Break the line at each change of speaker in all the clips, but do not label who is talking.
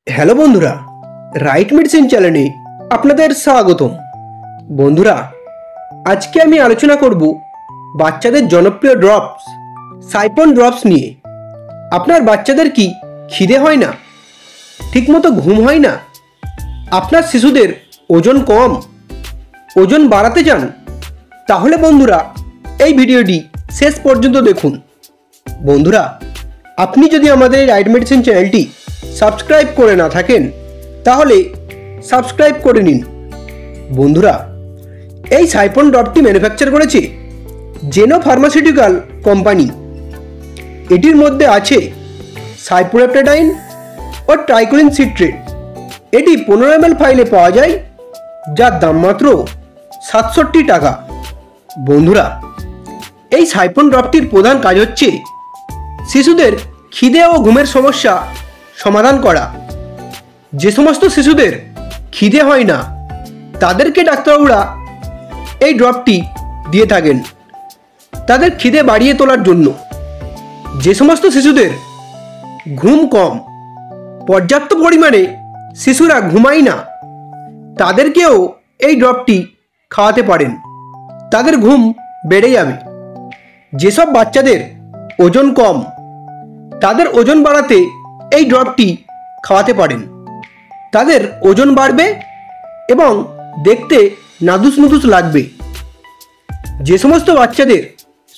Hello বন্ধুরা, right medicine চ্যানেলে আপনাদের স্বাগতম। বন্ধুরা, আজকে আমি আলোচনা করব বাচ্চাদের জনপ্রিয় ড্রপস সাইপন ড্রপস নিয়ে। আপনার বাচ্চাদের কি খিদে হয় না, ঠিকমতো ঘুম হয় না, আপনার শিশুদের ওজন কম, ওজন বাড়াতে চান, তাহলে বন্ধুরা এই ভিডিওটি শেষ পর্যন্ত দেখুন। বন্ধুরা, আপনি যদি আমাদের এই রাইট মেডিসিন চ্যানেলটি সাবস্ক্রাইব করে না থাকেন তাহলে সাবস্ক্রাইব করে নিন। বন্ধুরা, এই সাইপন ড্রপটি ম্যানুফ্যাকচার করেছে জেনো ফার্মাসিউটিক্যাল কোম্পানি। এটির মধ্যে আছে সাইপ্রোহেপ্টাডাইন ও ট্রাইক্লোরিন সিট্রেট। এটি 15 ml ফাইলে পাওয়া যায়, যার দাম মাত্র 67 টাকা। বন্ধুরা, এই সাইপন ড্রপটির প্রধান কাজ হচ্ছে শিশুদের খিদে ও ঘুমের সমস্যা সমাধান করা। যে সমস্ত শিশুদের খিদে হয় না তাদেরকে ডাক্তারবাবুরা এই ড্রপটি দিয়ে থাকেন তাদের খিদে বাড়িয়ে তোলার জন্য। যে সমস্ত শিশুদের ঘুম কম, পর্যাপ্ত পরিমাণে শিশুরা ঘুমায় না, তাদেরকেও এই ড্রপটি খাওয়াতে পারেন, তাদের ঘুম বেড়ে যাবে। যেসব বাচ্চাদের ওজন কম, তাদের ওজন বাড়াতে এই ড্রপটি খাওয়াতে পারেন, তাদের ওজন বাড়বে এবং দেখতে নাদুস নুদুস লাগবে। যে সমস্ত বাচ্চাদের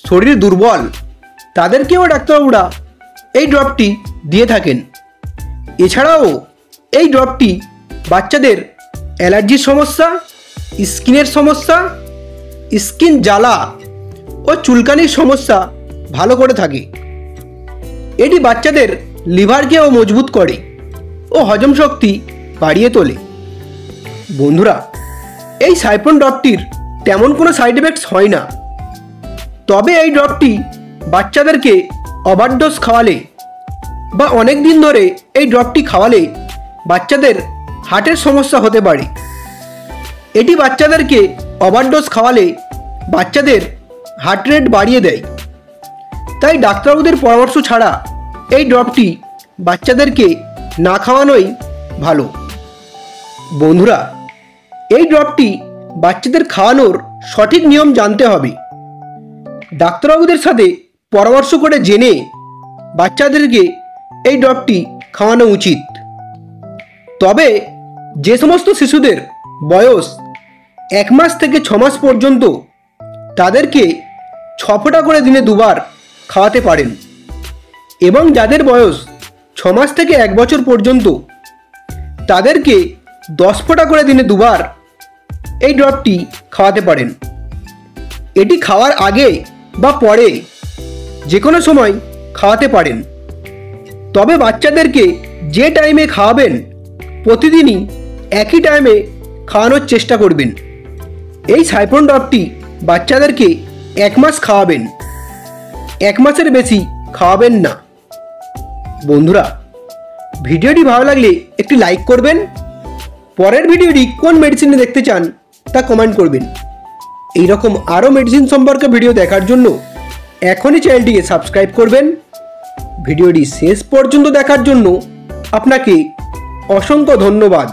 শরীর দুর্বল, তাদেরকেও ডাক্তারবাবুরা এই ড্রপটি দিয়ে থাকেন। এছাড়াও এই ড্রপটি বাচ্চাদের অ্যালার্জির সমস্যা, স্কিনের সমস্যা, স্কিন জ্বালা ও চুলকানির সমস্যা ভালো করে থাকে। এটি বাচ্চাদের লিভারকেও মজবুত করে ও হজম শক্তি বাড়িয়ে তোলে। বন্ধুরা, এই সাইপন ড্রপটির তেমন কোনো সাইড এফেক্টস হয় না, তবে এই ড্রপটি বাচ্চাদেরকে ওভারডোজ খাওয়ালে বা অনেক দিন ধরে এই ড্রপটি খাওয়ালে বাচ্চাদের হার্টের সমস্যা হতে পারে। এটি বাচ্চাদেরকে ওভারডোজ খাওয়ালে বাচ্চাদের হার্ট রেট বাড়িয়ে দেয়, তাই ডাক্তারবাবুদের পরামর্শ ছাড়া এই ড্রপটি বাচ্চাদেরকে না খাওয়ানোই ভালো। বন্ধুরা, এই ড্রপটি বাচ্চাদের খাওয়ানোর সঠিক নিয়ম জানতে হবে। ডাক্তারবাবুদের সাথে পরামর্শ করে জেনে বাচ্চাদেরকে এই ড্রপটি খাওয়ানো উচিত। তবে যে সমস্ত শিশুদের বয়স 1 মাস থেকে 6 মাস পর্যন্ত, তাদেরকে 6 ফোঁটা করে দিনে 2 বার খাওয়াতে পারেন, এবং যাদের বয়স 6 মাস থেকে 1 বছর পর্যন্ত, তাদেরকে 10 ফোঁটা করে দিনে 2 বার এই ড্রপটি খাওয়াতে পারেন। এটি খাওয়ার আগে বা পরে যে কোনো সময় খাওয়াতে পারেন। তবে বাচ্চাদেরকে যে টাইমে খাওয়াবেন প্রতিদিনই একই টাইমে খাওয়ানোর চেষ্টা করবেন। এই সাইপন ড্রপটি বাচ্চাদেরকে 1 মাস খাওয়াবেন, 1 মাসের বেশি খাওয়াবেন না। বন্ধুরা, ভিডিওটি ভালো লাগলে একটি লাইক করবেন। পরের ভিডিওটি কোন মেডিসিনে দেখতে চান তা কমেন্ট করবেন। এইরকম আরও মেডিসিন সম্পর্কে ভিডিও দেখার জন্য এখনই চ্যানেলটিকে সাবস্ক্রাইব করবেন। ভিডিওটি শেষ পর্যন্ত দেখার জন্য আপনাকে অসংখ্য ধন্যবাদ।